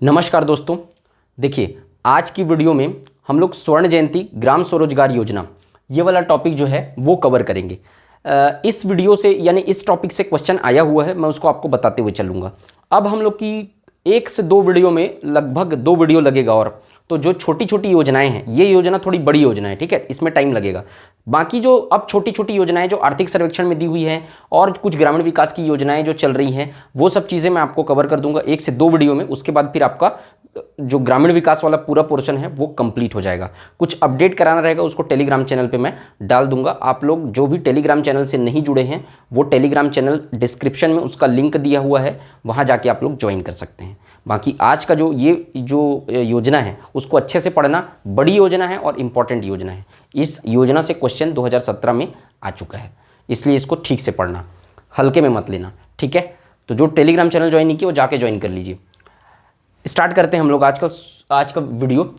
नमस्कार दोस्तों, देखिए आज की वीडियो में हम लोग स्वर्ण जयंती ग्राम स्वरोजगार योजना ये वाला टॉपिक जो है वो कवर करेंगे। इस वीडियो से यानी इस टॉपिक से क्वेश्चन आया हुआ है, मैं उसको आपको बताते हुए चलूँगा। अब हम लोग की 1 से 2 वीडियो में लगभग 2 वीडियो लगेगा, और तो जो छोटी छोटी योजनाएं हैं, ये योजना थोड़ी बड़ी योजना है, ठीक है, इसमें टाइम लगेगा। बाकी जो अब छोटी छोटी योजनाएं जो आर्थिक सर्वेक्षण में दी हुई हैं और कुछ ग्रामीण विकास की योजनाएं जो चल रही हैं, वो सब चीज़ें मैं आपको कवर कर दूंगा 1 से 2 वीडियो में। उसके बाद फिर आपका जो ग्रामीण विकास वाला पूरा पोर्शन है वो कंप्लीट हो जाएगा। कुछ अपडेट कराना रहेगा, उसको टेलीग्राम चैनल पे मैं डाल दूंगा। आप लोग जो भी टेलीग्राम चैनल से नहीं जुड़े हैं, वो टेलीग्राम चैनल डिस्क्रिप्शन में उसका लिंक दिया हुआ है, वहाँ जाके आप लोग ज्वाइन कर सकते हैं। बाकी आज का जो योजना है उसको अच्छे से पढ़ना, बड़ी योजना है और इम्पॉर्टेंट योजना है। इस योजना से क्वेश्चन 2017 में आ चुका है, इसलिए इसको ठीक से पढ़ना, हल्के में मत लेना, ठीक है। तो जो टेलीग्राम चैनल ज्वाइन नहीं किया वो जाके ज्वाइन कर लीजिए। स्टार्ट करते हैं हम लोग आज का वीडियो।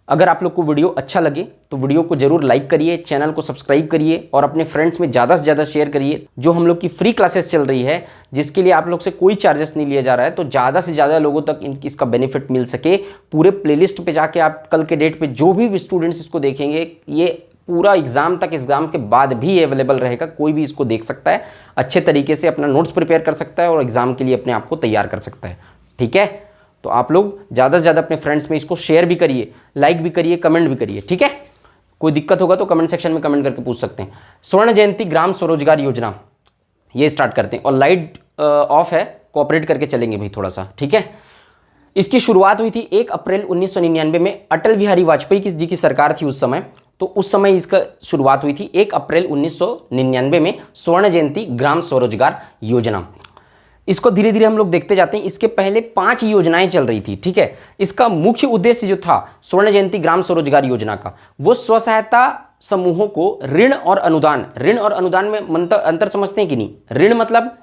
अगर आप लोग को वीडियो अच्छा लगे तो वीडियो को जरूर लाइक करिए, चैनल को सब्सक्राइब करिए और अपने फ्रेंड्स में ज़्यादा से ज़्यादा शेयर करिए। जो हम लोग की फ्री क्लासेस चल रही है, जिसके लिए आप लोग से कोई चार्जेस नहीं लिया जा रहा है, तो ज़्यादा से ज़्यादा लोगों तक इसका बेनिफिट मिल सके। पूरे प्लेलिस्ट पे जाके आप कल के डेट पे जो भी स्टूडेंट्स इसको देखेंगे, ये पूरा एग्जाम तक, एग्जाम के बाद भी अवेलेबल रहेगा। कोई भी इसको देख सकता है, अच्छे तरीके से अपना नोट्स प्रिपेयर कर सकता है और एग्जाम के लिए अपने आप को तैयार कर सकता है, ठीक है। तो आप लोग ज़्यादा से ज़्यादा अपने फ्रेंड्स में इसको शेयर भी करिए, लाइक भी करिए, कमेंट भी करिए, ठीक है। कोई दिक्कत होगा तो कमेंट सेक्शन में कमेंट करके पूछ सकते हैं। स्वर्ण जयंती ग्राम स्वरोजगार योजना, ये स्टार्ट करते हैं। और लाइट ऑफ है, कोऑपरेट करके चलेंगे भाई थोड़ा सा, ठीक है। इसकी शुरुआत हुई थी 1 अप्रैल 1999 में। अटल बिहारी वाजपेयी जी की सरकार थी उस समय, तो उस समय इसका शुरुआत हुई थी 1 अप्रैल 1999 में, स्वर्ण जयंती ग्राम स्वरोजगार योजना। इसको धीरे धीरे हम लोग देखते जाते हैं। इसके पहले 5 योजनाएं चल रही थी, ठीक है। इसका मुख्य उद्देश्य जो था स्वर्ण जयंती ग्राम स्वरोजगार योजना का, वो स्व-सहायता समूहों को ऋण और अनुदान में अंतर समझते हैं कि नहीं। ऋण मतलब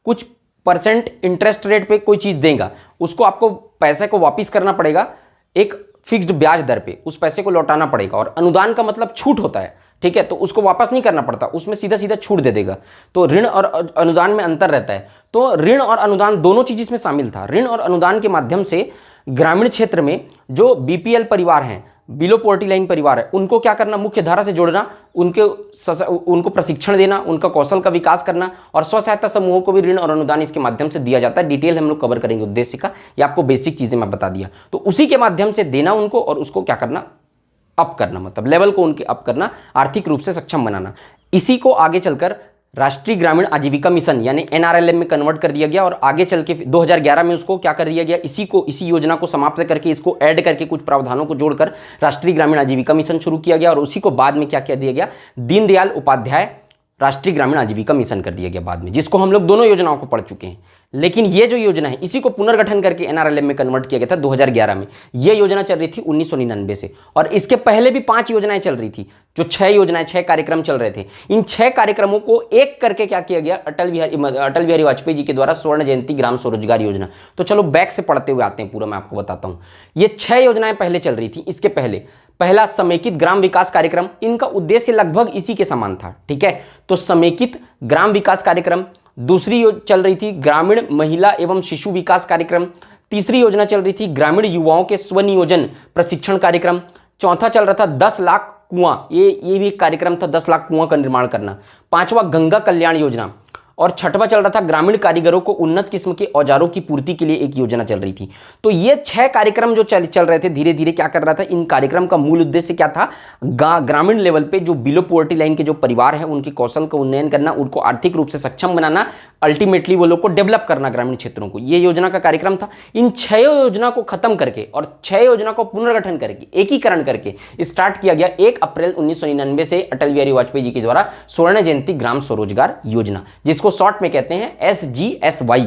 कुछ % इंटरेस्ट रेट पे कोई चीज देगा, उसको आपको पैसे को वापिस करना पड़ेगा एक फिक्स्ड ब्याज दर पे, उस पैसे को लौटाना पड़ेगा। और अनुदान का मतलब छूट होता है, ठीक है, तो उसको वापस नहीं करना पड़ता, उसमें सीधा सीधा छूट दे देगा। तो ऋण और अनुदान में अंतर रहता है। तो ऋण और अनुदान दोनों चीज इसमें शामिल था। ऋण और अनुदान के माध्यम से ग्रामीण क्षेत्र में जो बीपीएल परिवार हैं, बिलो पॉवर्टी लाइन परिवार है, उनको क्या करना, मुख्य धारा से जोड़ना, उनको प्रशिक्षण देना, उनका कौशल का विकास करना, और स्व सहायता समूहों को भी ऋण और अनुदान इसके माध्यम से दिया जाता है। डिटेल हम लोग कवर करेंगे उद्देश्य का, ये आपको बेसिक चीजें मैं बता दिया। तो उसी के माध्यम से देना उनको, और उसको क्या करना, अप करना, मतलब लेवल को उनके अप करना, आर्थिक रूप से सक्षम बनाना। इसी को आगे चलकर राष्ट्रीय ग्रामीण आजीविका मिशन यानी एनआरएलएम में कन्वर्ट कर दिया गया, और आगे चल के 2011 में उसको क्या कर दिया गया, इसी योजना को समाप्त करके, इसको ऐड करके, कुछ प्रावधानों को जोड़कर राष्ट्रीय ग्रामीण आजीविका मिशन शुरू किया गया। और उसी को बाद में क्या किया दिया गया, दीनदयाल उपाध्याय राष्ट्रीय ग्रामीण आजीविका मिशन कर दिया गया बाद में, जिसको हम लोग दोनों योजनाओं को पढ़ चुके हैं। लेकिन ये जो योजना है, इसी को पुनर्गठन करके एनआरएलएम में कन्वर्ट किया गया था 2011 में। ये योजना चल रही थी 1999 से, और इसके पहले भी 5 योजनाएं चल रही थी, जो 6 कार्यक्रम चल रहे थे। इन 6 कार्यक्रमों को एक करके क्या किया गया, अटल बिहारी वाजपेयी जी के द्वारा स्वर्ण जयंती ग्राम स्वरोजगार योजना। तो चलो बैक से पढ़ते हुए आते हैं, पूरा मैं आपको बताता हूँ। ये 6 योजनाएं पहले चल रही थी। इसके पहले पहला समेकित ग्राम विकास कार्यक्रम, इनका उद्देश्य लगभग इसी के समान था, ठीक है। तो समेकित ग्राम विकास कार्यक्रम। दूसरी चल रही थी ग्रामीण महिला एवं शिशु विकास कार्यक्रम। तीसरी योजना चल रही थी ग्रामीण युवाओं के स्वनियोजन प्रशिक्षण कार्यक्रम। चौथा चल रहा था 10 लाख कुआं, ये भी एक कार्यक्रम था, 10 लाख कुआं का निर्माण करना। 5वां गंगा कल्याण योजना। और 6वां चल रहा था ग्रामीण कारीगरों को उन्नत किस्म के औजारों की पूर्ति के लिए एक योजना चल रही थी। तो ये 6 कार्यक्रम जो चल रहे थे, धीरे धीरे क्या कर रहा था, इन कार्यक्रम का मूल उद्देश्य क्या था, ग्रामीण लेवल पे जो बिलो पॉवर्टी लाइन के जो परिवार हैं, उनके कौशल का उन्नयन करना, उनको आर्थिक रूप से सक्षम बनाना, अल्टीमेटली वो लोग को डेवलप करना ग्रामीण क्षेत्रों को। ये योजना का कार्यक्रम था। इन 6 योजना को खत्म करके और 6 योजना को पुनर्गठन करके, एकीकरण करके स्टार्ट किया गया 1 अप्रैल 1999 से अटल बिहारी वाजपेयी जी के द्वारा स्वर्ण जयंती ग्राम स्वरोजगार योजना, जिसको शॉर्ट में कहते हैं SGSY,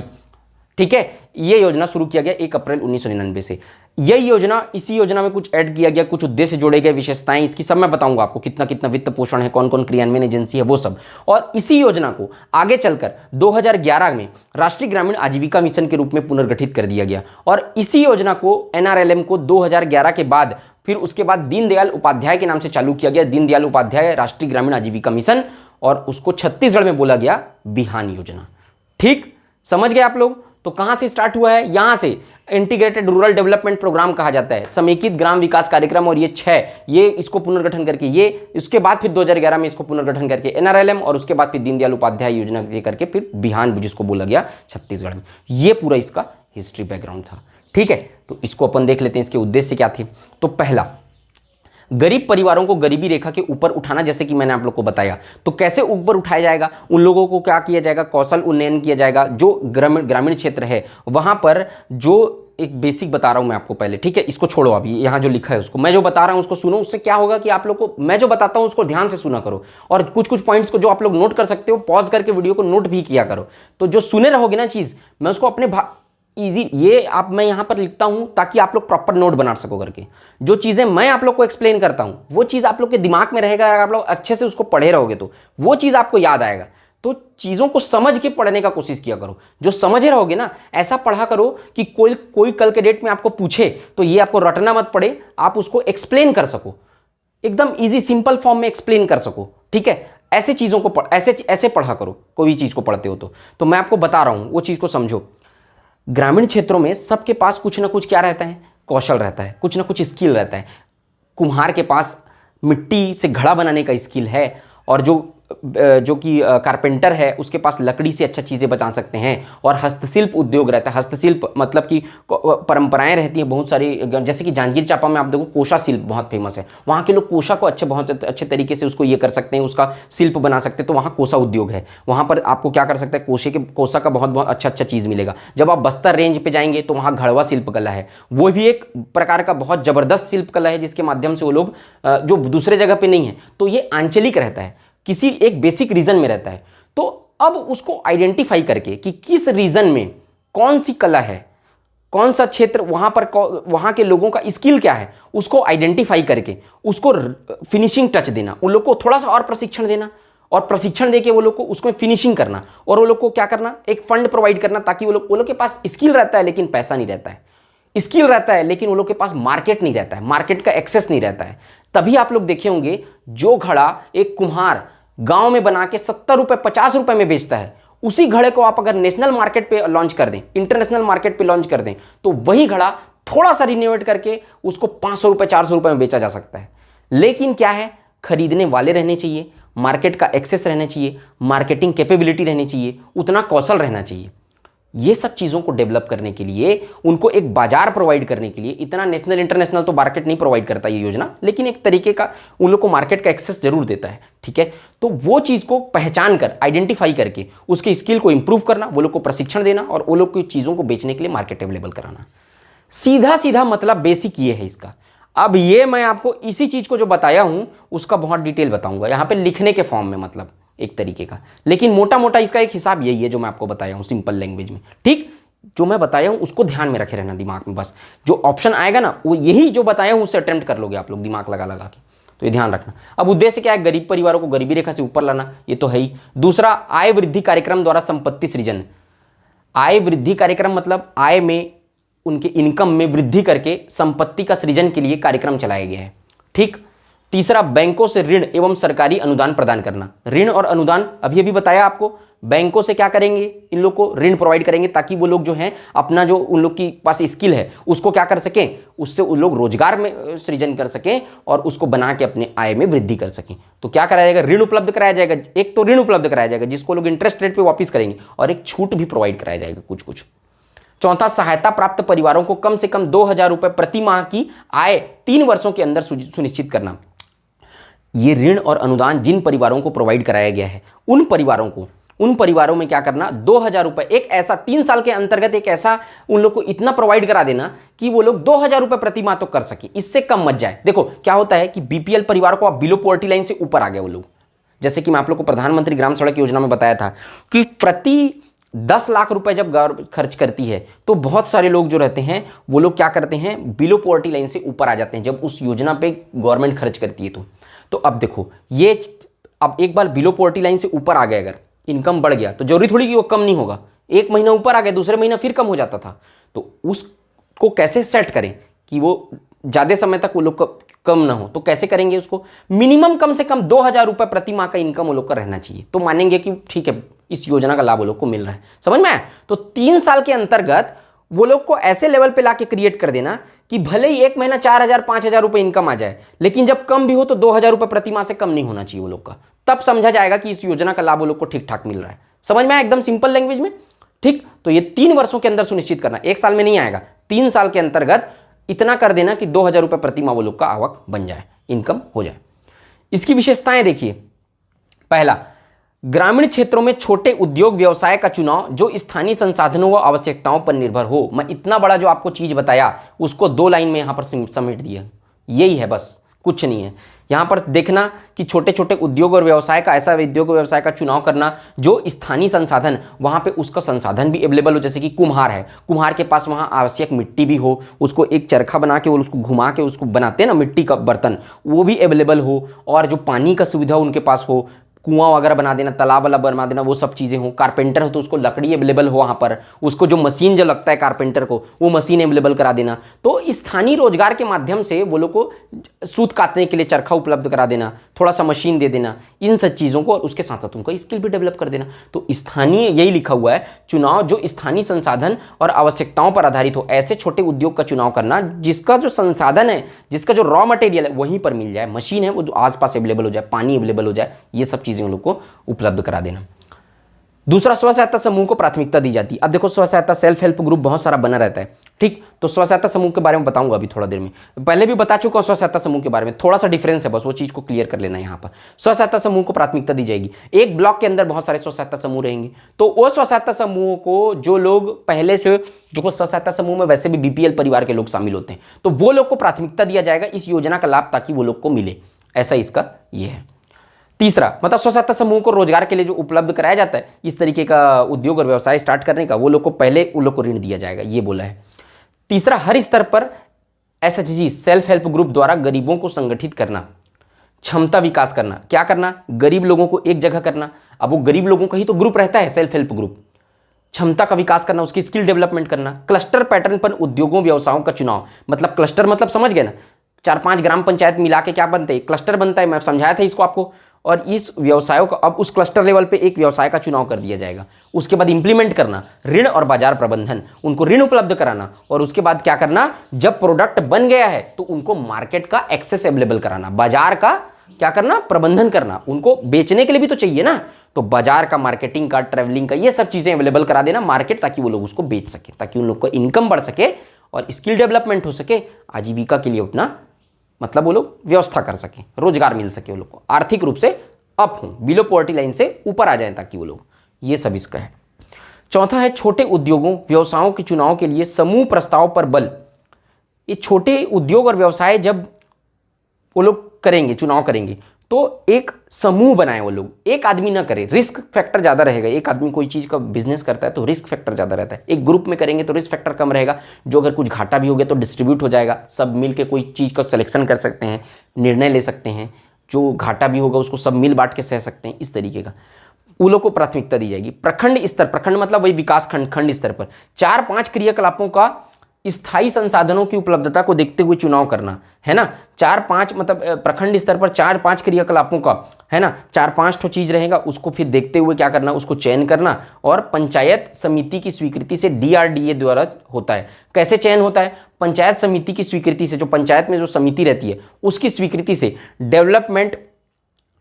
ठीक है। ये योजना शुरू किया गया 1 अप्रैल 1999 से। यही योजना, इसी योजना में कुछ ऐड किया गया, कुछ उद्देश्य जोड़े गए, विशेषताएं इसकी सब मैं बताऊंगा आपको, कितना कितना वित्त पोषण है, कौन कौन क्रियान्वयन एजेंसी है, वो सब। और इसी योजना को आगे चलकर 2011 में राष्ट्रीय ग्रामीण आजीविका मिशन के रूप में पुनर्गठित कर दिया गया। और इसी योजना को एनआरएलएम को 2011 के बाद फिर उसके बाद दीनदयाल उपाध्याय के नाम से चालू किया गया, दीनदयाल उपाध्याय राष्ट्रीय ग्रामीण आजीविका मिशन, और उसको छत्तीसगढ़ में बोला गया बिहान योजना। ठीक समझ गए आप लोग। तो कहां से स्टार्ट हुआ है, यहां से इंटीग्रेटेड रूरल डेवलपमेंट प्रोग्राम कहा जाता है, समेकित ग्राम विकास कार्यक्रम, और ये 6 ये इसको पुनर्गठन करके ये उसके बाद फिर 2011 में इसको पुनर्गठन करके एनआरएलएम, और उसके बाद फिर दीनदयाल उपाध्याय योजना जी करके फिर बिहान जिसको बोला गया छत्तीसगढ़ में। ये पूरा इसका हिस्ट्री बैकग्राउंड था। ठीक है, तो इसको अपन देख लेते हैं, इसके उद्देश्य क्या थे। तो पहला, गरीब परिवारों को गरीबी रेखा के ऊपर उठाना, जैसे कि मैंने आप लोग को बताया। तो कैसे ऊपर उठाया जाएगा, उन लोगों को क्या किया जाएगा, कौशल उन्नयन किया जाएगा। जो ग्रामीण क्षेत्र है वहां पर जो एक बेसिक बता रहा हूं मैं आपको पहले, ठीक है, इसको छोड़ो, अभी यहाँ जो लिखा है उसको, मैं जो बता रहा हूं उसको सुनो। उससे क्या होगा कि आप लोग को मैं जो बताता हूं उसको ध्यान से सुना करो, और कुछ कुछ पॉइंट्स को जो आप लोग नोट कर सकते हो पॉज करके वीडियो को नोट भी किया करो। तो जो सुने रहोगे ना चीज, मैं उसको अपने इजी ये आप मैं यहाँ पर लिखता हूँ ताकि आप लोग प्रॉपर नोट बना सको करके। जो चीज़ें मैं आप लोग को एक्सप्लेन करता हूँ वो चीज़ आप लोग के दिमाग में रहेगा, अगर आप लोग अच्छे से उसको पढ़े रहोगे तो वो चीज़ आपको याद आएगा। तो चीज़ों को समझ के पढ़ने का कोशिश किया करो। जो समझे रहोगे ना ऐसा पढ़ा करो कि कोई कल के डेट में आपको पूछे तो ये आपको रटना मत पड़े, आप उसको एक्सप्लेन कर सको, एकदम ईजी सिंपल फॉर्म में एक्सप्लेन कर सको। ठीक है, ऐसे चीज़ों को ऐसे पढ़ा करो कोई भी चीज़ को पढ़ते हो तो मैं आपको बता रहा हूँ वो चीज़ को समझो। ग्रामीण क्षेत्रों में सबके पास कुछ ना कुछ क्या रहता है, कौशल रहता है, कुछ ना कुछ स्किल रहता है। कुम्हार के पास मिट्टी से घड़ा बनाने का स्किल है, और जो कि कारपेंटर है उसके पास लकड़ी से अच्छा चीज़ें बचा सकते हैं। और हस्तशिल्प उद्योग रहता है। हस्तशिल्प मतलब कि परंपराएं रहती हैं बहुत सारी, जैसे कि जांजगीर चांपा में आप देखो कोसा शिल्प बहुत फेमस है। वहाँ के लोग कोसा को बहुत अच्छे तरीके से उसको ये कर सकते हैं, उसका शिल्प बना सकते हैं। तो वहाँ कोसा उद्योग है, वहाँ पर आपको क्या कर सकते हैं, कोसा का बहुत अच्छा चीज़ मिलेगा। जब आप बस्तर रेंज पर जाएंगे तो वहाँ घड़वा शिल्प कला है, वो भी एक प्रकार का बहुत ज़बरदस्त शिल्प कला है, जिसके माध्यम से वो लोग जो दूसरे जगह पर नहीं है। तो ये आंचलिक रहता है, किसी एक बेसिक रीजन में रहता है। तो अब उसको आइडेंटिफाई करके कि किस रीजन में कौन सी कला है, कौन सा क्षेत्र, वहां पर वहां के लोगों का स्किल क्या है, उसको आइडेंटिफाई करके उसको फिनिशिंग टच देना, उन लोग को थोड़ा सा और प्रशिक्षण देना, और प्रशिक्षण देके वो लोग को उसको फिनिशिंग करना, और वो लोग को क्या करना, एक फंड प्रोवाइड करना, ताकि वो लोग के पास स्किल रहता है लेकिन पैसा नहीं रहता है, स्किल रहता है लेकिन वो लोग के पास मार्केट नहीं रहता है, मार्केट का एक्सेस नहीं रहता है। तभी आप लोग देखे होंगे जो घड़ा एक कुम्हार गांव में बना के 70 रुपए 50 रुपए में बेचता है, उसी घड़े को आप अगर नेशनल मार्केट पे लॉन्च कर दें, इंटरनेशनल मार्केट पे लॉन्च कर दें, तो वही घड़ा थोड़ा सा रिनोवेट करके उसको 500 रुपए 400 रुपए में बेचा जा सकता है। लेकिन क्या है, खरीदने वाले रहने चाहिए, मार्केट का एक्सेस रहना चाहिए, मार्केटिंग कैपेबिलिटी रहनी चाहिए, उतना कौशल रहना चाहिए। ये सब चीज़ों को डेवलप करने के लिए, उनको एक बाजार प्रोवाइड करने के लिए, इतना नेशनल इंटरनेशनल तो मार्केट नहीं प्रोवाइड करता ये योजना, लेकिन एक तरीके का उन लोग को मार्केट का एक्सेस जरूर देता है। ठीक है, तो वो चीज़ को पहचान कर, आइडेंटिफाई करके उसके स्किल को इंप्रूव करना, वो लोग को प्रशिक्षण देना, और वो लोग की चीज़ों को बेचने के लिए मार्केट अवेलेबल कराना। सीधा सीधा मतलब बेसिक ये है इसका। अब ये मैं आपको इसी चीज़ को जो बताया हूँ उसका बहुत डिटेल बताऊँगा यहाँ पर लिखने के फॉर्म में, मतलब एक तरीके का, लेकिन मोटा मोटा इसका एक हिसाब यही है जो मैं आपको बताया हूँ सिंपल लैंग्वेज में। ठीक, जो मैं बताया हूँ उसको ध्यान में रखे रहना दिमाग में, बस जो ऑप्शन आएगा ना वो यही जो बताया हूँ उससे अटेम्प्ट कर लोगे आप लोग दिमाग लगा लगा के। तो ये ध्यान रखना। अब उद्देश्य क्या है, गरीब परिवारों को गरीबी रेखा से ऊपर लाना, ये तो है ही। दूसरा, आय वृद्धि कार्यक्रम द्वारा संपत्ति सृजन। आय वृद्धि कार्यक्रम मतलब आय में, उनके इनकम में वृद्धि करके संपत्ति का सृजन के लिए कार्यक्रम चलाया गया है। ठीक। तीसरा, बैंकों से ऋण एवं सरकारी अनुदान प्रदान करना। ऋण और अनुदान अभी बताया आपको, बैंकों से क्या करेंगे, इन लोग को ऋण प्रोवाइड करेंगे ताकि वो लोग जो हैं अपना जो उन लोग की पास स्किल है उसको क्या कर सकें, उससे उन लोग रोजगार में सृजन कर सकें और उसको बना के अपने आय में वृद्धि कर सकें। तो क्या कराया जाएगा, ऋण उपलब्ध कराया जाएगा। एक तो ऋण उपलब्ध कराया जाएगा जिसको लोग इंटरेस्ट रेट पर वापिस करेंगे, और एक छूट भी प्रोवाइड कराया जाएगा कुछ कुछ। चौथा, सहायता प्राप्त परिवारों को कम से कम 2000 रुपये प्रति माह की आय 3 वर्षों के अंदर सुनिश्चित करना। ये ऋण और अनुदान जिन परिवारों को प्रोवाइड कराया गया है उन परिवारों में क्या करना, 2000 रुपये एक ऐसा 3 साल के अंतर्गत एक ऐसा उन लोग को इतना प्रोवाइड करा देना कि वो लोग 2000 रुपये प्रति माह तो कर सके, इससे कम मत जाए। देखो क्या होता है कि बीपीएल परिवार को आप बिलो पॉवर्टी लाइन से ऊपर आ गए वो लोग, जैसे कि मैं आप लोग को प्रधानमंत्री ग्राम सड़क योजना में बताया था कि प्रति 10 लाख रुपए जब गवर्नमेंट खर्च करती है तो बहुत सारे लोग जो रहते हैं वो लोग क्या करते हैं, बिलो पॉवर्टी लाइन से ऊपर आ जाते हैं जब उस योजना पे गवर्नमेंट खर्च करती है। तो अब देखो ये, अब एक बार बिलो पॉवर्टी लाइन से ऊपर आ गए, अगर इनकम बढ़ गया तो जरूरी थोड़ी कि वो कम नहीं होगा। एक महीना ऊपर आ गया, दूसरे महीना फिर कम हो जाता था। तो उसको कैसे सेट करें कि वो ज़्यादा समय तक वो लोग कम ना हो, तो कैसे करेंगे उसको, मिनिमम कम से कम 2000 रुपये प्रति माह का इनकम वो लोग का रहना चाहिए, तो मानेंगे कि ठीक है इस योजना का लाभ वो लोग को मिल रहा है। समझ में आया? तो 3 साल के अंतर्गत वो लोग को ऐसे लेवल पे लाके क्रिएट कर देना कि भले ही एक महीना 4,000 5,000 रुपए इनकम आ जाए, लेकिन जब कम भी हो तो 2,000 रुपए प्रति माह से कम नहीं होना चाहिए वो लोग का। तब समझा जाएगा कि इस योजना का लाभ वो लोग को ठीक ठाक मिल रहा है। समझ में आया एकदम सिंपल लैंग्वेज में, ठीक। तो ये 3 वर्षों के अंदर सुनिश्चित करना, 1 साल में नहीं आएगा, 3 साल के अंतर्गत इतना कर देना कि 2,000 रुपए प्रति माह वो लोग का आवक बन जाए, इनकम हो जाए। इसकी विशेषताएं देखिए। पहला, ग्रामीण क्षेत्रों में छोटे उद्योग व्यवसाय का चुनाव जो स्थानीय संसाधनों व आवश्यकताओं पर निर्भर हो। मैं इतना बड़ा जो आपको चीज बताया उसको 2 लाइन में यहां पर समेट दिया, यही है बस, कुछ नहीं है। यहां पर देखना कि छोटे छोटे उद्योग और व्यवसाय का, ऐसा उद्योग व्यवसाय का चुनाव करना जो स्थानीय संसाधन, वहां पे उसका संसाधन भी अवेलेबल हो। जैसे कि कुम्हार है, कुम्हार के पास वहां आवश्यक मिट्टी भी हो, उसको एक चरखा बना के और उसको घुमा के उसको बनाते हैं ना मिट्टी का बर्तन, वो भी अवेलेबल हो। और जो पानी का सुविधा उनके पास हो, कुआं वगैरह बना देना, तालाब वाला बना देना, वो सब चीज़ें हो। कारपेंटर हो तो उसको लकड़ी अवेलेबल हो वहाँ पर, उसको जो मशीन जो लगता है कारपेंटर को, वो मशीन अवेलेबल करा देना। तो स्थानीय रोजगार के माध्यम से वो लोग को सूत काटने के लिए चरखा उपलब्ध करा देना, थोड़ा सा मशीन दे देना, इन सब चीज़ों को, और उसके साथ साथ उनको स्किल भी डेवलप कर देना। तो स्थानीय, यही लिखा हुआ है, चुनाव जो स्थानीय संसाधन और आवश्यकताओं पर आधारित हो, ऐसे छोटे उद्योग का चुनाव करना जिसका जो संसाधन है, जिसका जो रॉ मटेरियल है वहीं पर मिल जाए, मशीन है वो आसपास अवेलेबल हो जाए, पानी अवेलेबल हो जाए, ये सब चीज़ें उन लोग को उपलब्ध करा देना। दूसरा, स्व सहायता समूह को प्राथमिकता दी जाती है। अब देखो, स्व सहायता सेल्फ हेल्प ग्रुप बहुत सारा बना रहता है, ठीक। तो स्व सहायता समूह के बारे में बताऊंगा अभी थोड़ा देर में, पहले भी बता चुका हूं स्व सहायता समूह के बारे में, थोड़ा सा डिफरेंस है, बस वो चीज को क्लियर कर लेना है। यहाँ पर स्व सहायता समूह को प्राथमिकता दी जाएगी। एक ब्लॉक के अंदर बहुत सारे स्व सहायता समूह रहेंगे, तो वो स्व सहायता समूह को जो लोग पहले से, जो स्व सहायता समूह में वैसे भी बीपीएल परिवार के लोग शामिल होते हैं, तो वो लोग को प्राथमिकता दिया जाएगा इस योजना का लाभ, ताकि वो लोग को मिले, ऐसा इसका ये है। तीसरा, मतलब स्व सहायता समूह को रोजगार के लिए जो उपलब्ध कराया जाता है, इस तरीके का उद्योग और व्यवसाय स्टार्ट करने का, वो लोग को पहले उन लोग को ऋण दिया जाएगा, ये बोला है। तीसरा, हर स्तर पर एसएचजी सेल्फ हेल्प ग्रुप द्वारा गरीबों को संगठित करना, क्षमता विकास करना। क्या करना? गरीब लोगों को एक जगह करना। अब वो गरीब लोगों का ही तो ग्रुप रहता है सेल्फ हेल्प ग्रुप। क्षमता का विकास करना, उसकी स्किल डेवलपमेंट करना। क्लस्टर पैटर्न पर उद्योगों व्यवसायों का चुनाव, मतलब क्लस्टर मतलब समझ गए ना, 4-5 ग्राम पंचायत मिला के क्या बनते हैं, क्लस्टर बनता है। मैं समझाया था इसको आपको। और इस व्यवसायों का अब उस क्लस्टर लेवल पे एक व्यवसाय का चुनाव कर दिया जाएगा। उसके बाद इंप्लीमेंट करना, ऋण और बाजार प्रबंधन, उनको ऋण उपलब्ध कराना। और उसके बाद क्या करना, जब प्रोडक्ट बन गया है तो उनको मार्केट का एक्सेस अवेलेबल कराना, बाजार का क्या करना, प्रबंधन करना। उनको बेचने के लिए भी तो चाहिए ना, तो बाजार का, मार्केटिंग का, ट्रैवलिंग का, ये सब चीजें अवेलेबल करा देना मार्केट, ताकि वो लोग उसको बेच सके, ताकि उन लोग को इनकम बढ़ सके और स्किल डेवलपमेंट हो सके, आजीविका के लिए अपना मतलब वो लोग व्यवस्था कर सके, रोजगार मिल सके, वो लोग को आर्थिक रूप से अप हों, बिलो पॉवर्टी लाइन से ऊपर आ जाएं, ताकि वो लोग, ये सब इसका है। चौथा है छोटे उद्योगों व्यवसायों के चुनाव के लिए समूह प्रस्ताव पर बल। ये छोटे उद्योग और व्यवसाय जब वो लोग करेंगे, चुनाव करेंगे, तो एक समूह बनाए वो लोग, एक आदमी ना करे, रिस्क फैक्टर ज़्यादा रहेगा। एक आदमी कोई चीज़ का बिजनेस करता है तो रिस्क फैक्टर ज़्यादा रहता है। एक ग्रुप में करेंगे तो रिस्क फैक्टर कम रहेगा, जो अगर कुछ घाटा भी हो गया तो डिस्ट्रीब्यूट हो जाएगा, सब मिल के कोई चीज़ का सिलेक्शन कर सकते हैं, निर्णय ले सकते हैं, जो घाटा भी होगा उसको सब मिल बांट के सह सकते हैं, इस तरीके का उन लोग को प्राथमिकता दी जाएगी। प्रखंड स्तर, प्रखंड मतलब वही विकास खंड, खंड स्तर पर 4-5 क्रियाकलापों का स्थायी संसाधनों की उपलब्धता को देखते हुए चुनाव करना है ना। 4-5 मतलब प्रखंड स्तर पर 4-5 क्रियाकलापों का है ना, 4-5 तो चीज रहेगा, उसको फिर देखते हुए क्या करना, उसको चयन करना। और पंचायत समिति की स्वीकृति से, डीआरडीए द्वारा होता है। कैसे चयन होता है? पंचायत समिति की स्वीकृति से, जो पंचायत में जो समिति रहती है उसकी स्वीकृति से, development,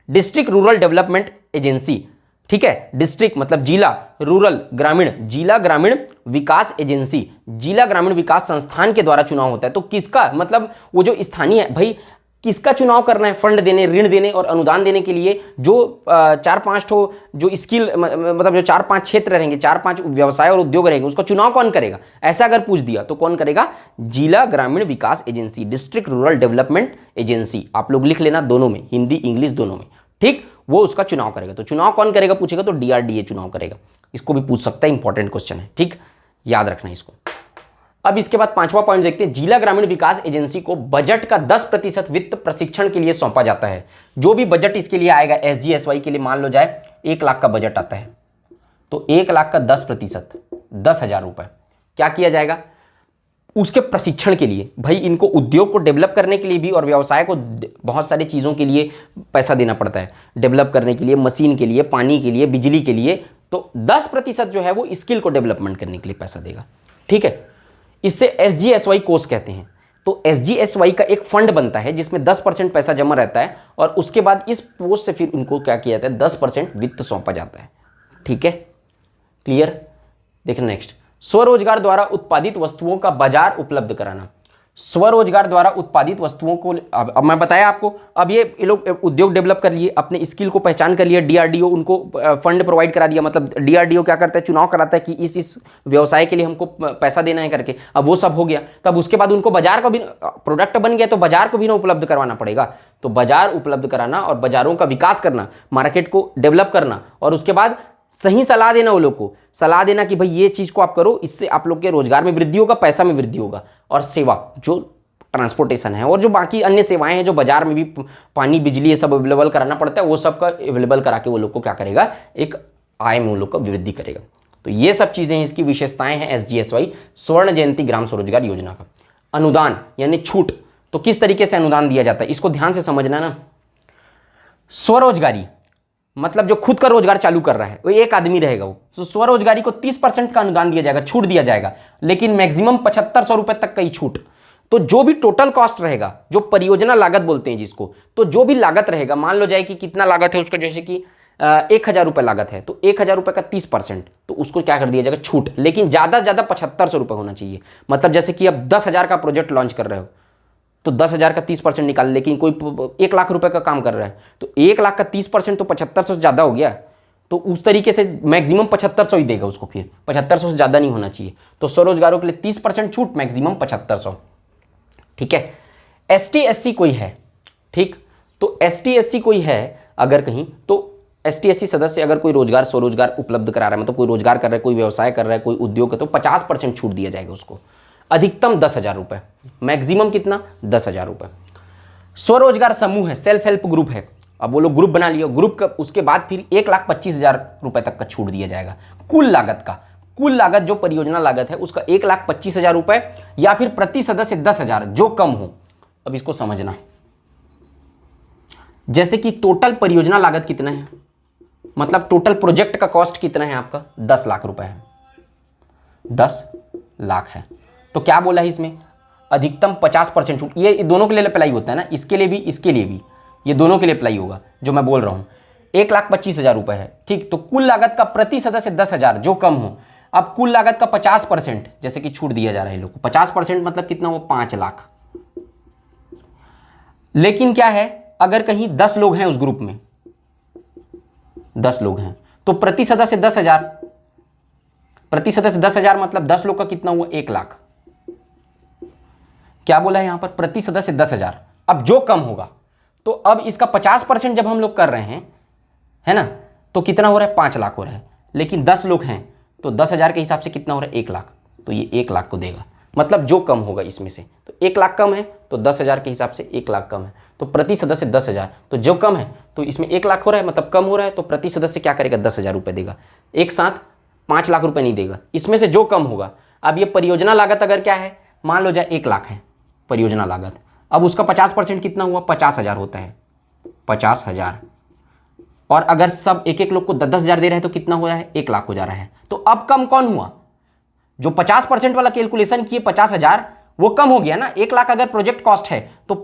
district rural development agency, ठीक है, डिस्ट्रिक्ट मतलब जिला, रूरल ग्रामीण, जिला ग्रामीण विकास एजेंसी, जिला ग्रामीण विकास संस्थान के द्वारा चुनाव होता है। तो किसका मतलब, वो जो स्थानीय है भाई, किसका चुनाव करना है फंड देने, ऋण देने और अनुदान देने के लिए? जो 4-5 ठो जो स्किल मतलब जो 4-5 क्षेत्र रहेंगे, 4-5 व्यवसाय और उद्योग रहेंगे, उसका चुनाव कौन करेगा? ऐसा अगर पूछ दिया तो कौन करेगा? जिला ग्रामीण विकास agency, district rural development agency. आप लोग लिख लेना दोनों में, हिंदी इंग्लिश दोनों में, ठीक। वो उसका चुनाव करेगा। तो चुनाव कौन करेगा पूछेगा तो डीआरडीए चुनाव करेगा। इसको भी पूछ सकता है, इंपॉर्टेंट क्वेश्चन है, ठीक, याद रखना इसको। अब इसके बाद 5वां पॉइंट देखते हैं। जिला ग्रामीण विकास एजेंसी को बजट का 10% वित्त प्रशिक्षण के लिए सौंपा जाता है। जो भी बजट इसके लिए आएगा, एसजीएसवाई के लिए मान लो जाए 1 लाख का बजट आता है, तो 1 लाख का 10%, 10,000 रुपए क्या किया जाएगा? उसके प्रशिक्षण के लिए। भाई इनको उद्योग को डेवलप करने के लिए भी और व्यवसाय को बहुत सारी चीज़ों के लिए पैसा देना पड़ता है, डेवलप करने के लिए, मशीन के लिए, पानी के लिए, बिजली के लिए। तो 10% जो है वो स्किल को डेवलपमेंट करने के लिए पैसा देगा, ठीक है। इससे SGSY कोष कहते हैं। तो SGSY का एक फंड बनता है जिसमें 10% पैसा जमा रहता है और उसके बाद इस पोस्ट से फिर उनको क्या किया जाता है, 10% वित्त सौंपा जाता है। ठीक है, क्लियर। देखिए नेक्स्ट, स्वरोजगार द्वारा उत्पादित वस्तुओं का बाजार उपलब्ध कराना। स्वरोजगार द्वारा उत्पादित वस्तुओं को, अब मैं बताया आपको, अब ये लोग उद्योग डेवलप कर लिए, अपने स्किल को पहचान कर लिया, DRDO उनको फंड प्रोवाइड करा दिया। मतलब DRDO क्या करता है, चुनाव कराता है कि इस व्यवसाय के लिए हमको पैसा देना है करके। अब वो सब हो गया, तब उसके बाद उनको बाजार को भी, प्रोडक्ट बन गया तो बाजार को भी ना उपलब्ध करवाना पड़ेगा। तो बाजार उपलब्ध कराना और बाजारों का विकास करना, मार्केट को डेवलप करना, और उसके बाद सही सलाह देना, वो लोग को सलाह देना कि भाई ये चीज़ को आप करो, इससे आप लोग के रोजगार में वृद्धि होगा, पैसा में वृद्धि होगा। और सेवा, जो ट्रांसपोर्टेशन है और जो बाकी अन्य सेवाएं हैं जो बाजार में भी पानी बिजली ये सब अवेलेबल कराना पड़ता है, वो सब का अवेलेबल करा के वो लोग को क्या करेगा, एक आय में वो लोग का वृद्धि करेगा। तो ये सब चीज़ें इसकी विशेषताएं हैं SGSY स्वर्ण जयंती ग्राम स्वरोजगार योजना का। अनुदान यानी छूट, तो किस तरीके से अनुदान दिया जाता है इसको ध्यान से समझना ना। स्वरोजगारी मतलब जो खुद का रोजगार चालू कर रहा है, वो एक आदमी रहेगा, वो तो स्वरोजगारी को 30% का अनुदान दिया जाएगा, छूट दिया जाएगा, लेकिन मैक्सिमम 7500 रुपए तक का ही छूट। तो जो भी टोटल कॉस्ट रहेगा, जो परियोजना लागत बोलते हैं जिसको, तो जो भी लागत रहेगा, मान लो जाए कि कितना लागत है उसका, जैसे कि 1000 रुपये लागत है, तो 1000 रुपये का 30%, तो उसको क्या कर दिया जाएगा, छूट। लेकिन ज़्यादा से ज़्यादा 7500 रुपये होना चाहिए। मतलब जैसे कि अब 10,000 का प्रोजेक्ट लॉन्च कर रहे हो तो 10,000 का 30% निकाल, लेकिन कोई 1 लाख रुपए का काम कर रहा है तो 1 लाख का 30% तो 7500 से ज़्यादा हो गया। तो उस तरीके से मैक्सिमम 7500 ही देगा उसको, फिर 7500 से ज़्यादा नहीं होना चाहिए। तो स्वरोजगारों के लिए 30% छूट, मैक्सिमम 7500। ठीक है। ST/SC कोई है, ठीक, तो ST/SC कोई है अगर कहीं, तो ST/SC सदस्य अगर कोई रोजगार स्वरोजगार उपलब्ध करा रहा है, मतलब कोई रोजगार कर रहा है, कोई व्यवसाय कर रहा है, कोई उद्योग है, तो 50% छूट दिया जाएगा उसको। अधिकतम 10,000 रुपये, मैक्सिमम कितना, 10,000 रुपये। स्वरोजगार समूह है, सेल्फ हेल्प ग्रुप है, अब वो लोग ग्रुप बना लिया, ग्रुप का उसके बाद फिर 1,25,000 रुपये तक का छूट दिया जाएगा। कुल लागत जो परियोजना लागत है उसका 1,25,000 रुपये, या फिर प्रति सदस्य 10,000 जो कम हो। अब इसको समझना, जैसे कि टोटल परियोजना लागत कितना है, मतलब टोटल प्रोजेक्ट का कॉस्ट कितना है आपका, 10 लाख रुपए है, 10 लाख है। तो क्या बोला है इसमें, अधिकतम 50% छूट। ये दोनों के लिए अप्लाई होता है ना, इसके लिए भी इसके लिए भी, ये दोनों के लिए अप्लाई होगा जो मैं बोल रहा हूँ। 1,25,000 रुपये है, ठीक, तो कुल लागत का प्रति सदस्य 10,000 जो कम हो। अब कुल लागत का 50% जैसे कि छूट दिया जा रहा है लोग को, 50% मतलब कितना हो, 5 लाख। लेकिन क्या है, अगर कहीं 10 लोग हैं उस ग्रुप में, 10 लोग हैं, तो प्रति सदस्य 10,000, प्रति सदस्य 10,000 मतलब 10 लोग का कितना हुआ, 1 लाख। क्या बोला है यहां पर, प्रति सदस्य 10,000। अब जो कम होगा, तो अब इसका 50% जब हम लोग कर रहे हैं, है ना, तो कितना हो रहा है, 5 लाख हो रहा है। लेकिन 10 लोग हैं तो 10,000 के हिसाब से कितना हो रहा है, 1 लाख। तो ये 1 लाख को देगा, मतलब जो कम होगा इसमें से। तो 1 लाख कम है तो 10,000 के हिसाब से 1 लाख कम है, तो प्रति सदस्य 10,000। तो जो कम है तो इसमें 1 लाख हो रहा है, मतलब कम हो रहा है, तो प्रति सदस्य क्या करेगा, 10,000 रुपये देगा। एक साथ 5 लाख रुपये नहीं देगा, इसमें से जो कम होगा। अब ये परियोजना लागत अगर क्या है, मान लो जाए 1 लाख है परियोजना लागत, अब उसका 50% कितना हुआ, 50,000 होता है, 50,000। और अगर सब एक एक लोग को 10,000 दे रहे हैं तो कितना हो रहा है, 1 लाख हो जा रहा है। तो अब कम कौन हुआ, जो 50% वाला कैलकुलेशन किए 50,000, वो कम हो गया ना। 1 लाख अगर प्रोजेक्ट कॉस्ट है तो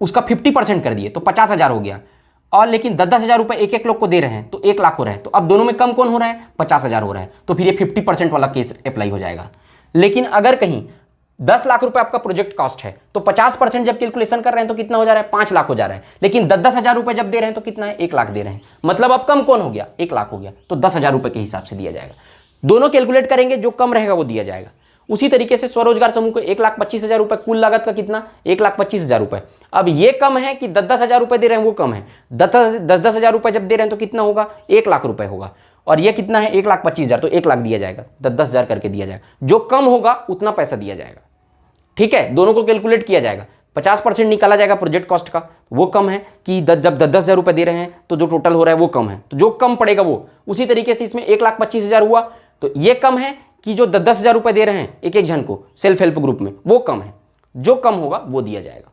उसका 50% कर दिए तो 50,000 हो गया। और लेकिन 10,000 रुपये एक एक लोग को दे रहे हैं तो 1 लाख हो रहा है। तो अब दोनों में कम कौन हो रहा है, 50,000 हो रहा है। तो फिर ये 50% वाला केस अप्लाई हो जाएगा। लेकिन अगर कहीं 10 लाख रुपए आपका प्रोजेक्ट कॉस्ट है तो 50% जब कैलकुलेशन कर रहे हैं तो कितना हो जा रहा है, 5 लाख हो जा रहा है। लेकिन 10,000 रुपए जब दे रहे हैं तो कितना है, 1 लाख दे रहे हैं। मतलब अब कम कौन हो गया, 1 लाख हो गया। तो 10,000 रुपए के हिसाब से दिया जाएगा। दोनों कैलकुलेट करेंगे, जो कम रहेगा वो दिया जाएगा। उसी तरीके से स्वरोजगार समूह को 1,25,000 रुपए, कुल लागत का कितना, 1,25,000 रुपए। अब ये कम है कि 10,000 रुपए दे रहे हैं, वो कम है। 10,000 रुपए जब दे रहे हैं तो कितना होगा, 1 लाख रुपए होगा। और ये कितना है, 1,25,000, तो 1 लाख दिया जाएगा, 10,000 करके दिया जाएगा। जो कम होगा उतना पैसा दिया जाएगा। ठीक है, दोनों को कैलकुलेट किया जाएगा। 50% निकाला जाएगा प्रोजेक्ट कॉस्ट का, वो कम है कि जब 10,000 रुपए दे रहे हैं तो जो टोटल हो रहा है वो कम है, तो जो कम पड़ेगा वो। उसी तरीके से इसमें 1,25,000 हुआ तो ये कम है कि जो 10,000 रुपए दे रहे हैं एक एक जन को सेल्फ हेल्प ग्रुप में, वो कम है। जो कम होगा वो दिया जाएगा।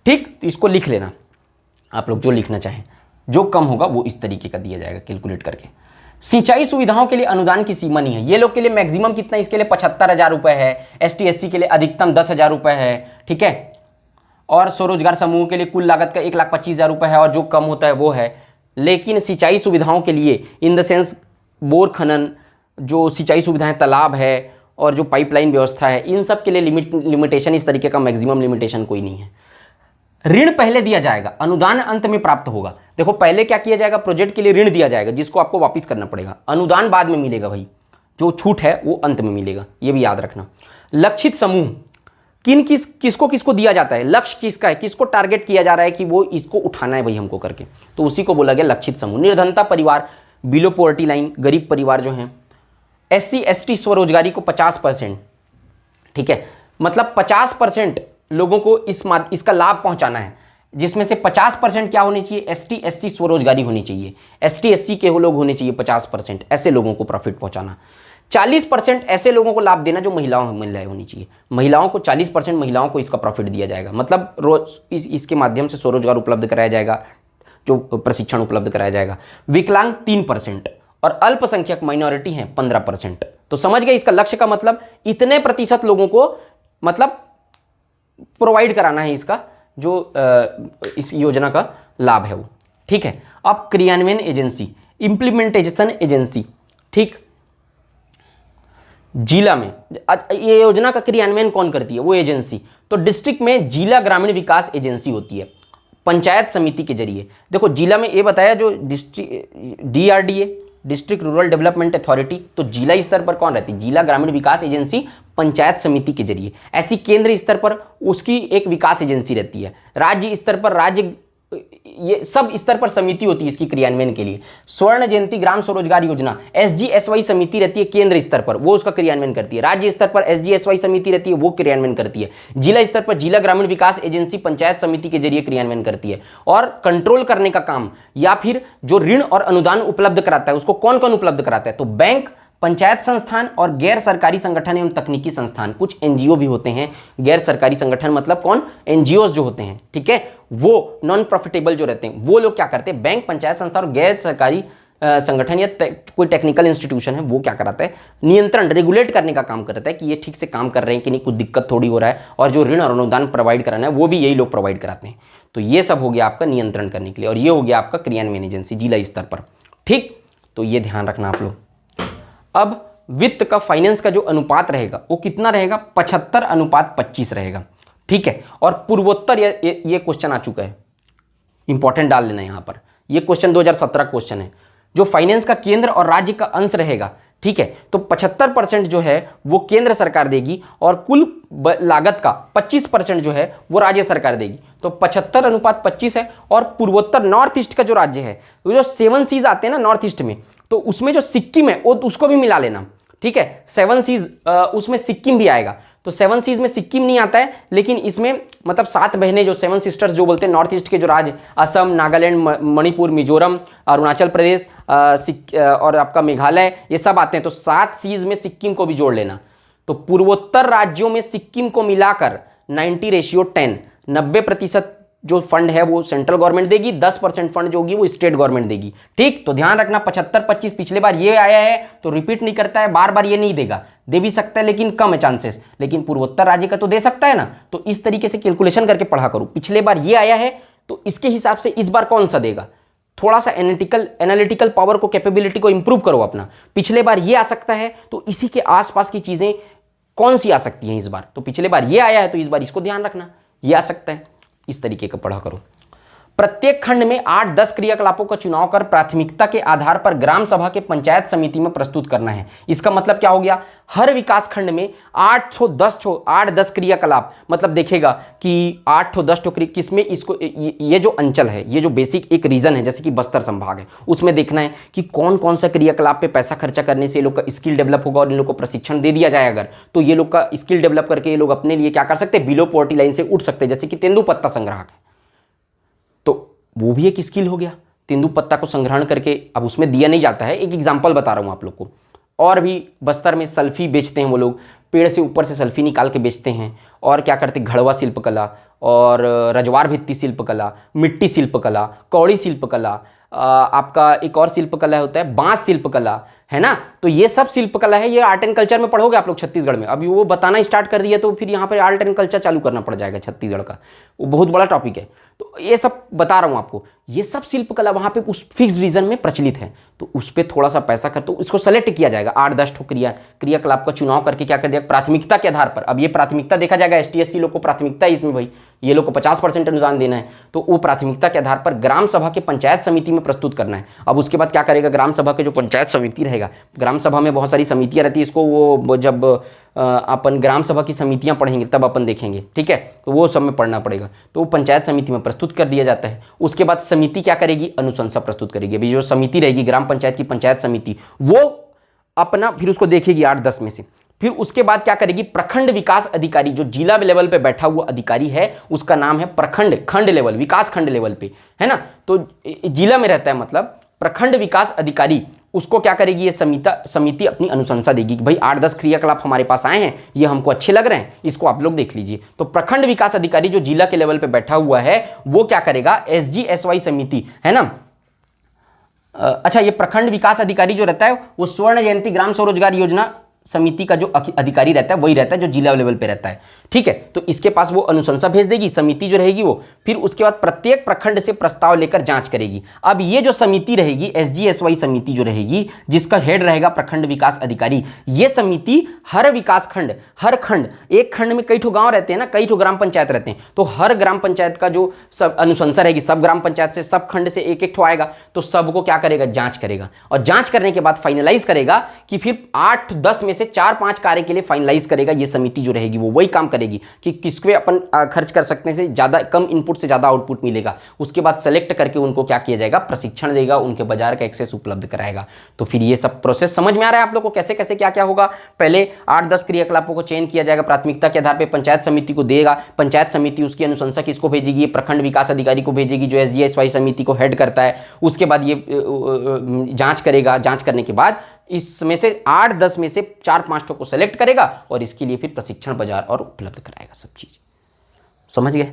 ठीक, तो इसको लिख लेना आप लोग, जो लिखना चाहें। जो कम होगा वो इस तरीके का दिया जाएगा कैलकुलेट करके। सिंचाई सुविधाओं के लिए अनुदान की सीमा नहीं है। ये लोग के लिए मैक्सिमम कितना, इसके लिए 75,000 रुपये है, ST SC के लिए अधिकतम 10,000 रुपये है, ठीक है। और स्वरोजगार समूह के लिए कुल लागत का 1,25,000 रुपये है, और जो कम होता है वो है। लेकिन सिंचाई सुविधाओं के लिए इन द सेंस बोर खनन, जो सिंचाई सुविधाएं, तालाब है और जो पाइपलाइन व्यवस्था है, इन सब के लिए लिमिटेशन, इस तरीके का मैक्सिमम लिमिटेशन कोई नहीं है। ऋण पहले दिया जाएगा, अनुदान अंत में प्राप्त होगा। देखो पहले क्या किया जाएगा, प्रोजेक्ट के लिए ऋण दिया जाएगा जिसको आपको वापस करना पड़ेगा, अनुदान बाद में मिलेगा भाई, जो छूट है वो अंत में मिलेगा, ये भी याद रखना। लक्षित समूह किसको दिया जाता है, लक्ष्य किसका है, किसको टारगेट किया जा रहा है कि वो इसको उठाना है भाई हमको करके, तो उसी को बोला गया लक्षित समूह। निर्धनता परिवार, बिलो पॉवर्टी लाइन, गरीब परिवार जो हैं। SC ST स्वरोजगारी को 50%, ठीक है, मतलब 50% लोगों को इसका लाभ पहुंचाना है, जिसमें से 50% क्या होनी चाहिए, ST SC स्वरोजगारी होनी चाहिए, ST SC के वो लोग होने चाहिए 50%, ऐसे लोगों को प्रॉफिट पहुंचाना। 40% ऐसे लोगों को लाभ देना जो महिलाएं होनी चाहिए, महिलाओं को 40% महिलाओं को इसका प्रॉफिट दिया जाएगा, मतलब रोज इसके माध्यम से स्वरोजगार उपलब्ध कराया जाएगा, जो प्रशिक्षण उपलब्ध कराया जाएगा। विकलांग 3% और अल्पसंख्यक माइनॉरिटी हैं 15%। तो समझ गए इसका लक्ष्य का मतलब, इतने प्रतिशत लोगों को मतलब प्रोवाइड कराना है इसका, जो इस योजना का लाभ है वो, ठीक है। अब क्रियान्वयन एजेंसी, इम्प्लीमेंटेशन एजेंसी, ठीक, जिला में ये योजना का क्रियान्वयन कौन करती है, वो एजेंसी, तो डिस्ट्रिक्ट में जिला ग्रामीण विकास एजेंसी होती है, पंचायत समिति के जरिए। देखो जिला में ये बताया, जो DRDA, district rural development authority, तो जिला स्तर पर कौन रहती है, जिला ग्रामीण विकास एजेंसी पंचायत समिति के जरिए। ऐसी केंद्र स्तर पर उसकी एक विकास एजेंसी रहती है, राज्य स्तर पर राज्य, ये सब स्तर पर समिति होती है इसकी क्रियान्वयन के लिए। स्वर्ण जयंती ग्राम स्वरोजगार योजना SGSY समिति रहती है केंद्र स्तर पर, वो उसका क्रियान्वयन करती है। राज्य स्तर पर SGSY समिति रहती है, वो क्रियान्वयन करती है। जिला स्तर पर जिला ग्रामीण विकास एजेंसी पंचायत समिति के जरिए क्रियान्वयन करती है। और कंट्रोल करने का काम या फिर जो ऋण और अनुदान उपलब्ध कराता है, उसको कौन कौन उपलब्ध कराता है, तो बैंक, पंचायत संस्थान और गैर सरकारी संगठन एवं तकनीकी संस्थान। कुछ NGO भी होते हैं, गैर सरकारी संगठन मतलब कौन, NGOs जो होते हैं, ठीक है, वो नॉन प्रॉफिटेबल जो रहते हैं, वो लोग क्या करते हैं, बैंक, पंचायत संस्था और गैर सरकारी संगठन या कोई टेक्निकल इंस्टीट्यूशन है, वो क्या कराता है, नियंत्रण, रेगुलेट करने का काम करता है कि ये ठीक से काम कर रहे हैं कि नहीं, कुछ दिक्कत थोड़ी हो रहा है। और जो ऋण और अनुदान प्रोवाइड कराना है वो भी यही लोग प्रोवाइड कराते हैं। तो ये सब हो गया आपका नियंत्रण करने के लिए, और ये हो गया आपका क्रियान्वयन एजेंसी जिला स्तर पर, ठीक। तो ये ध्यान रखना आप लोग। अब वित्त का, फाइनेंस का जो अनुपात रहेगा वो कितना रहेगा, 75:25 रहेगा, ठीक है। और पूर्वोत्तर ये क्वेश्चन आ चुका है, इंपॉर्टेंट डाल लेना यहाँ पर, ये क्वेश्चन 2017 क्वेश्चन है। जो फाइनेंस का केंद्र और राज्य का अंश रहेगा, ठीक है, तो 75% जो है वो केंद्र सरकार देगी और कुल लागत का 25% जो है वो राज्य सरकार देगी। तो 75:25 है। और पूर्वोत्तर नॉर्थ ईस्ट का जो राज्य है, वो जो 7 सीज आते हैं ना नॉर्थ ईस्ट में, तो उसमें जो सिक्किम है वो उसको भी मिला लेना, ठीक है। 7 सीज उसमें सिक्किम भी आएगा, तो 7 सीज में सिक्किम नहीं आता है, लेकिन इसमें मतलब 7 बहनें जो 7 सिस्टर्स जो बोलते हैं नॉर्थ ईस्ट के जो राज्य, असम, नागालैंड, मणिपुर, मिजोरम, अरुणाचल प्रदेश और आपका मेघालय, ये सब आते हैं। तो 7 सीज में सिक्किम को भी जोड़ लेना। तो पूर्वोत्तर राज्यों में सिक्किम को मिलाकर 90:10, 90% जो फंड है वो सेंट्रल गवर्नमेंट देगी, 10% फंड जो होगी वो स्टेट गवर्नमेंट देगी, ठीक। तो ध्यान रखना 75-25 पिछले बार ये आया है तो रिपीट नहीं करता है, बार बार ये नहीं देगा, दे भी सकता है लेकिन कम है चांसेस, लेकिन पूर्वोत्तर राज्य का तो दे सकता है ना। तो इस तरीके से कैलकुलेशन करके पढ़ा करो, पिछले बार ये आया है तो इसके हिसाब से इस बार कौन सा देगा, थोड़ा सा एनालिटिकल पावर को, कैपेबिलिटी को इंप्रूव करो अपना। पिछले बार ये आ सकता है तो इसी के आसपास की चीजें कौन सी आ सकती हैं इस बार, तो पिछले बार ये आया है तो इस बार इसको ध्यान रखना, ये आ सकता है, इस तरीके का पढ़ा करो। प्रत्येक खंड में 8-10 क्रियाकलापों का चुनाव कर प्राथमिकता के आधार पर ग्राम सभा के पंचायत समिति में प्रस्तुत करना है। इसका मतलब क्या हो गया, हर विकास खंड में 8-10 क्रियाकलाप, मतलब देखेगा कि 8-10 किसमें इसको, ये जो अंचल है, ये जो बेसिक एक रीजन है, जैसे कि बस्तर संभाग है, उसमें देखना है कि कौन कौन सा क्रियाकलाप पे पैसा खर्चा करने से ये लोग का स्किल डेवलप होगा, और इन लोग को प्रशिक्षण दे दिया जाए अगर, तो ये लोग का स्किल डेवलप करके ये लोग अपने लिए क्या कर सकते हैं, बिलो पॉवर्टी लाइन से उठ सकते हैं। जैसे कि तेंदुपत्ता संग्राहक है, तो वो भी एक स्किल हो गया, तेंदुपत्ता को संग्रहण करके अब उसमें दिया नहीं जाता है, एक एग्जांपल बता रहा हूँ आप लोग को। और भी बस्तर में सल्फी बेचते हैं वो लोग, पेड़ से ऊपर से सल्फी निकाल के बेचते हैं। और क्या करते हैं, घड़वा शिल्पकला और रजवार भित्ति शिल्पकला, मिट्टी शिल्पकला, कौड़ी शिल्पकला, आपका एक और शिल्पकला होता है बांस शिल्पकला, है ना। तो ये सब शिल्पकला है, ये आर्ट एंड कल्चर में पढ़ोगे आप लोग छत्तीसगढ़ में। अभी वो बताना स्टार्ट कर दिया तो फिर यहाँ पर आर्ट एंड कल्चर चालू करना पड़ जाएगा छत्तीसगढ़ का, वो बहुत बड़ा टॉपिक है। तो ये सब बता रहा हूँ आपको, ये सब शिल्पकला वहाँ पे उस फिक्स रीजन में प्रचलित है, तो उस पर थोड़ा सा पैसा कर, तो इसको सेलेक्ट किया जाएगा 8-10 ठो क्रियाकलाप का चुनाव करके क्या कर दिया प्राथमिकता के आधार पर। अब ये प्राथमिकता देखा जाएगा, ST/SC लोग को प्राथमिकता है इसमें, भाई ये लोग को 50% अनुदान देना है, तो वो प्राथमिकता के आधार पर ग्राम सभा के पंचायत समिति में प्रस्तुत करना है। अब उसके बाद क्या करेगा, ग्राम सभा के जो पंचायत समिति रहेगा, ग्राम सभा में बहुत सारी समितियाँ रहती है, इसको वो जब अपन ग्राम सभा की समितियां पढ़ेंगे तब अपन देखेंगे, ठीक है, तो वो सब में पढ़ना पड़ेगा। तो वो पंचायत समिति में प्रस्तुत कर दिया जाता है। उसके बाद समिति क्या करेगी, अनुशंसा प्रस्तुत करेगी। अभी जो समिति रहेगी ग्राम पंचायत की पंचायत समिति, वो अपना फिर उसको देखेगी 8-10 में से। फिर उसके बाद क्या करेगी, प्रखंड विकास अधिकारी, जो जिला लेवल पे बैठा हुआ अधिकारी है उसका नाम है प्रखंड, खंड लेवल, विकास खंड लेवल पे, है ना, तो जिला में रहता है मतलब प्रखंड विकास अधिकारी, उसको क्या करेगी, ये समिति अपनी अनुशंसा देगी कि भाई 8-10 क्रियाकलाप हमारे पास आए हैं, ये हमको अच्छे लग रहे हैं, इसको आप लोग देख लीजिए। तो प्रखंड विकास अधिकारी जो जिला के लेवल पे बैठा हुआ है वो क्या करेगा, SGSY समिति, है ना। अच्छा, ये प्रखंड विकास अधिकारी जो रहता है वो स्वर्ण जयंती ग्राम स्वरोजगार योजना समिति का जो अधिकारी रहता है वही रहता है जो जिला लेवल पे रहता है, ठीक है। तो इसके पास वो अनुशंसा भेज देगी समिति जो रहेगी वो, फिर उसके बाद प्रत्येक प्रखंड से प्रस्ताव लेकर जांच करेगी। अब ये जो समिति रहेगी SGSY समिति जो रहेगी, जिसका हेड रहेगा प्रखंड विकास अधिकारी, ये समिति हर विकास खंड, हर खंड, एक खंड में कई ठो गांव रहते हैं ना, कई ठो ग्राम पंचायत रहते हैं, तो हर ग्राम पंचायत का जो सब अनुशंसा रहेगी, सब ग्राम पंचायत से, सब खंड से एक एक ठो आएगा, तो सबको क्या करेगा, जांच करेगा। और जांच करने के बाद फाइनलाइज करेगा कि फिर 8-10 में से 4-5 कार्य के लिए फाइनलाइज करेगा ये समिति जो रहेगी, वो वही काम करेगी कि किसके अपन खर्च कर सकते हैं, से ज़्यादा कम इनपुट से ज़्यादा आउटपुट मिलेगा। उसके बाद सेलेक्ट करके उनको क्या किया जाएगा, प्रशिक्षण देगा, उनके बाजार का एक्सेस उपलब्ध कराएगा। तो फिर ये सब प्रोसेस समझ में आ रहा है आप लोग को, कैसे कैसे क्या क्या होगा। पहले 8-10 क्रियाकलापों को चयन किया जाएगा प्राथमिकता के आधार पर, पंचायत समिति को देगा, पंचायत समिति उसकी अनुशंसा किसको भेजेगी, प्रखंड विकास अधिकारी को भेजेगी जो SGSY समिति को हेड करता है। उसके बाद ये जांच करेगा, जांच करने के बाद इसमें से 8-10 में से 4-5 को सेलेक्ट करेगा और इसके लिए फिर प्रशिक्षण बाजार और उपलब्ध कराएगा, सब चीज समझ गए।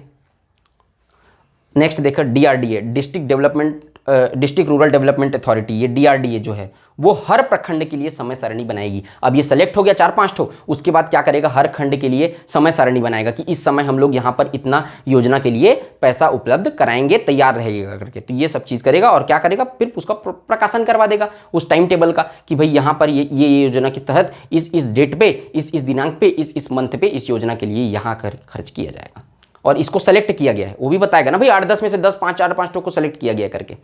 नेक्स्ट देखो DRDA, district rural development authority, ये DRDA जो है वो हर प्रखंड के लिए समय सारणी बनाएगी। अब ये सेलेक्ट हो गया 4-5 ठो, उसके बाद क्या करेगा, हर खंड के लिए समय सारणी बनाएगा कि इस समय हम लोग यहाँ पर इतना योजना के लिए पैसा उपलब्ध कराएंगे, तैयार रहेगा करके। तो ये सब चीज़ करेगा और क्या करेगा, फिर उसका प्रकाशन करवा देगा उस टाइम टेबल का कि भाई यहाँ पर ये योजना के तहत इस डेट पे, इस दिनांक पे, इस मंथ पे इस योजना के लिए यहाँ खर्च किया जाएगा और इसको सेलेक्ट किया गया है, वो भी बताएगा ना भाई 8-10 में से 4-5 को सेलेक्ट किया गया करके,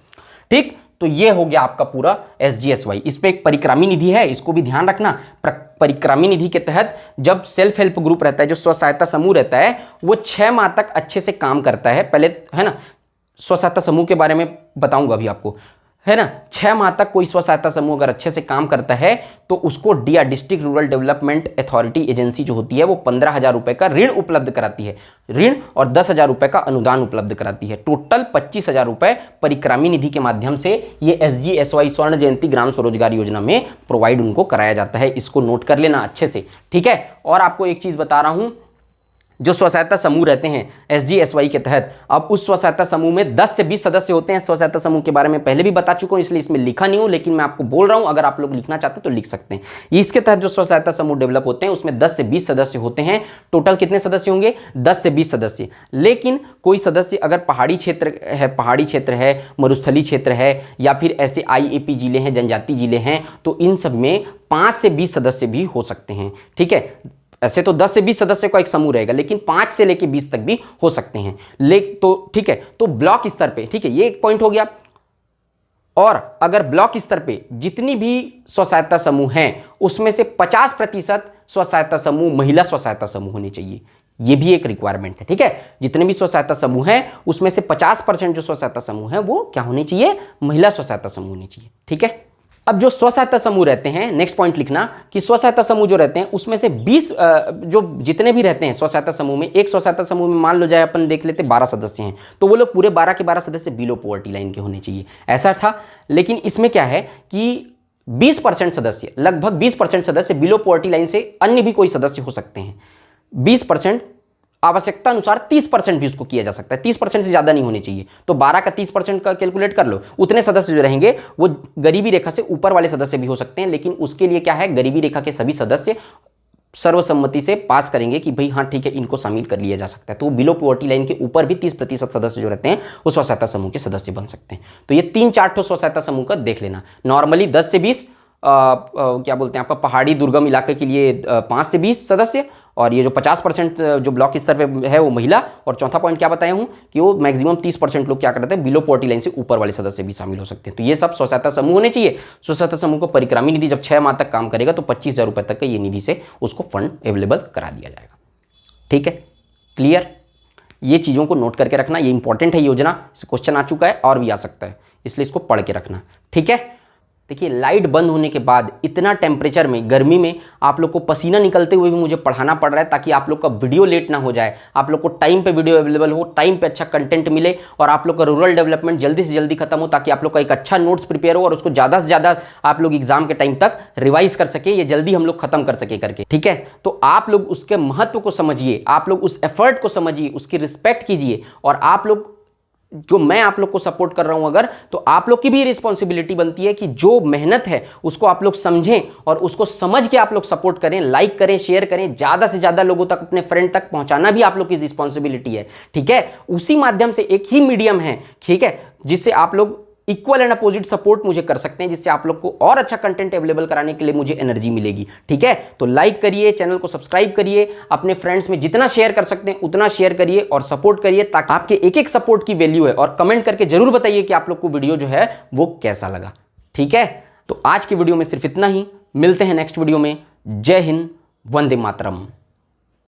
ठीक। तो ये हो गया आपका पूरा SGSY। इस पे एक परिक्रामी निधि है, इसको भी ध्यान रखना। परिक्रामी निधि के तहत जब सेल्फ हेल्प ग्रुप रहता है, जो स्व सहायता समूह रहता है, वो 6 माह तक अच्छे से काम करता है। पहले है ना, स्व सहायता समूह के बारे में बताऊंगा अभी आपको, है ना। 6 माह तक कोई स्व सहायता समूह अगर अच्छे से काम करता है तो उसको district rural development authority agency जो होती है वो 15,000 रुपए का ऋण उपलब्ध कराती है, ऋण, और 10,000 रुपए का अनुदान उपलब्ध कराती है। टोटल 25,000 रुपए परिक्रामी निधि के माध्यम से ये SGSY स्वर्ण जयंती ग्राम स्वरोजगार योजना में प्रोवाइड उनको कराया जाता है। इसको नोट कर लेना अच्छे से, ठीक है। और आपको एक चीज बता रहा हूं, जो स्व सहायता समूह रहते हैं SGSY के तहत, अब उस स्व सहायता समूह में 10 से 20 सदस्य होते हैं। स्व सहायता समूह के बारे में पहले भी बता चुका हूं, इसलिए इसमें लिखा नहीं हूं, लेकिन मैं आपको बोल रहा हूं, अगर आप लोग लिखना चाहते हैं तो लिख सकते हैं। इसके तहत जो स्व सहायता समूह डेवलप होते हैं उसमें 10 से 20 सदस्य होते हैं। टोटल कितने सदस्य होंगे, 10 से 20 सदस्य। लेकिन कोई सदस्य अगर पहाड़ी क्षेत्र है, मरुस्थली क्षेत्र है, या फिर ऐसे IAP जिले हैं, जनजाति जिले हैं, तो इन सब में 5 से 20 सदस्य भी हो सकते हैं, ठीक है। ऐसे तो 10 से 20 सदस्य का एक समूह रहेगा, लेकिन 5 से लेके 20 तक भी हो सकते हैं। तो ठीक है, तो ब्लॉक स्तर पे, ठीक है, ये एक पॉइंट हो गया। और अगर ब्लॉक स्तर पे जितनी भी स्व सहायता समूह हैं उसमें से 50% स्व सहायता समूह महिला स्व सहायता समूह होने चाहिए, ये भी एक रिक्वायरमेंट है, ठीक है। जितने भी स्व सहायता समूह हैं उसमें से 50% जो स्व सहायता समूह है वो क्या होने चाहिए, महिला स्व सहायता समूह होने चाहिए, ठीक है। अब जो स्व सहायता समूह रहते हैं, नेक्स्ट पॉइंट लिखना कि स्व सहायता समूह जो रहते हैं उसमें से 20 जो जितने भी रहते हैं स्व सहायता समूह में, एक स्व सहायता समूह में मान लो जाए अपन देख लेते 12 सदस्य हैं, तो वो लोग पूरे 12 के 12 सदस्य बिलो पॉवर्टी लाइन के होने चाहिए, ऐसा था। लेकिन इसमें क्या है कि 20% सदस्य, लगभग 20% सदस्य बिलो पॉवर्टी लाइन से अन्य भी कोई सदस्य हो सकते हैं। 20% आवश्यकता अनुसार 30% भी उसको किया जा सकता है, 30% से ज़्यादा नहीं होने चाहिए। तो 12 का 30% का कैलकुलेट कर लो, उतने सदस्य जो रहेंगे वो गरीबी रेखा से ऊपर वाले सदस्य भी हो सकते हैं, लेकिन उसके लिए क्या है, गरीबी रेखा के सभी सदस्य सर्वसम्मति से पास करेंगे कि भाई हाँ ठीक है, इनको शामिल कर लिया जा सकता है। तो बिलो पॉवर्टी लाइन के ऊपर भी 30% सदस्य जो रहते हैं वो स्व सहायता समूह के सदस्य बन सकते हैं। तो ये 3-4 ठो स्व सहायता समूह का देख लेना। नॉर्मली 10 से 20 क्या बोलते हैं आपका पहाड़ी दुर्गम इलाके के लिए 5 से 20 सदस्य, और ये जो 50% जो ब्लॉक स्तर पे है वो महिला, और चौथा पॉइंट क्या बताया हूँ कि वो मैक्सिमम 30% लोग क्या करते हैं, बिलो पॉवर्टी लाइन से ऊपर वाले सदस्य भी शामिल हो सकते हैं। तो ये सब स्व सहायता समूह होने चाहिए। स्व सहायता समूह को परिक्रामी निधि जब 6 माह तक काम करेगा तो 25,000 रुपये तक का ये निधि से उसको फंड अवेलेबल करा दिया जाएगा। ठीक है, क्लियर? ये चीज़ों को नोट करके रखना, ये इंपॉर्टेंट है योजना, इससे क्वेश्चन आ चुका है और भी आ सकता है, इसलिए इसको पढ़ के रखना। ठीक है, देखिए लाइट बंद होने के बाद इतना टेम्परेचर में, गर्मी में आप लोग को पसीना निकलते हुए भी मुझे पढ़ाना पड़ रहा है, ताकि आप लोग का वीडियो लेट ना हो जाए, आप लोग को टाइम पे वीडियो अवेलेबल हो, टाइम पे अच्छा कंटेंट मिले, और आप लोग का रूरल डेवलपमेंट जल्दी से जल्दी खत्म हो, ताकि आप लोग का एक अच्छा नोट्स प्रिपेयर हो और उसको ज़्यादा से ज़्यादा आप लोग एग्जाम के टाइम तक रिवाइज कर सके, ये जल्दी हम लोग खत्म कर सके करके। ठीक है, तो आप लोग उसके महत्व को समझिए, आप लोग उस एफर्ट को समझिए, उसकी रिस्पेक्ट कीजिए, और आप लोग जो मैं आप लोग को सपोर्ट कर रहा हूं अगर, तो आप लोग की भी रिस्पॉन्सिबिलिटी बनती है कि जो मेहनत है उसको आप लोग समझें और उसको समझ के आप लोग सपोर्ट करें, लाइक करें, शेयर करें, ज़्यादा से ज़्यादा लोगों तक, अपने फ्रेंड तक पहुंचाना भी आप लोग की रिस्पॉन्सिबिलिटी है। ठीक है, उसी माध्यम से एक ही मीडियम है, ठीक है, जिससे आप लोग इक्वल एंड अपोजिट सपोर्ट मुझे कर सकते हैं, जिससे आप लोग को और अच्छा कंटेंट अवेलेबल कराने के लिए मुझे एनर्जी मिलेगी। ठीक है, तो लाइक करिए, चैनल को सब्सक्राइब करिए, अपने फ्रेंड्स में जितना शेयर कर सकते हैं उतना शेयर करिए और सपोर्ट करिए, ताकि आपके एक एक सपोर्ट की वैल्यू है। और कमेंट करके जरूर बताइए कि आप लोग को वीडियो जो है वो कैसा लगा। ठीक है, तो आज की वीडियो में सिर्फ इतना ही, मिलते हैं नेक्स्ट वीडियो में। जय हिंद, वंदे मातरम।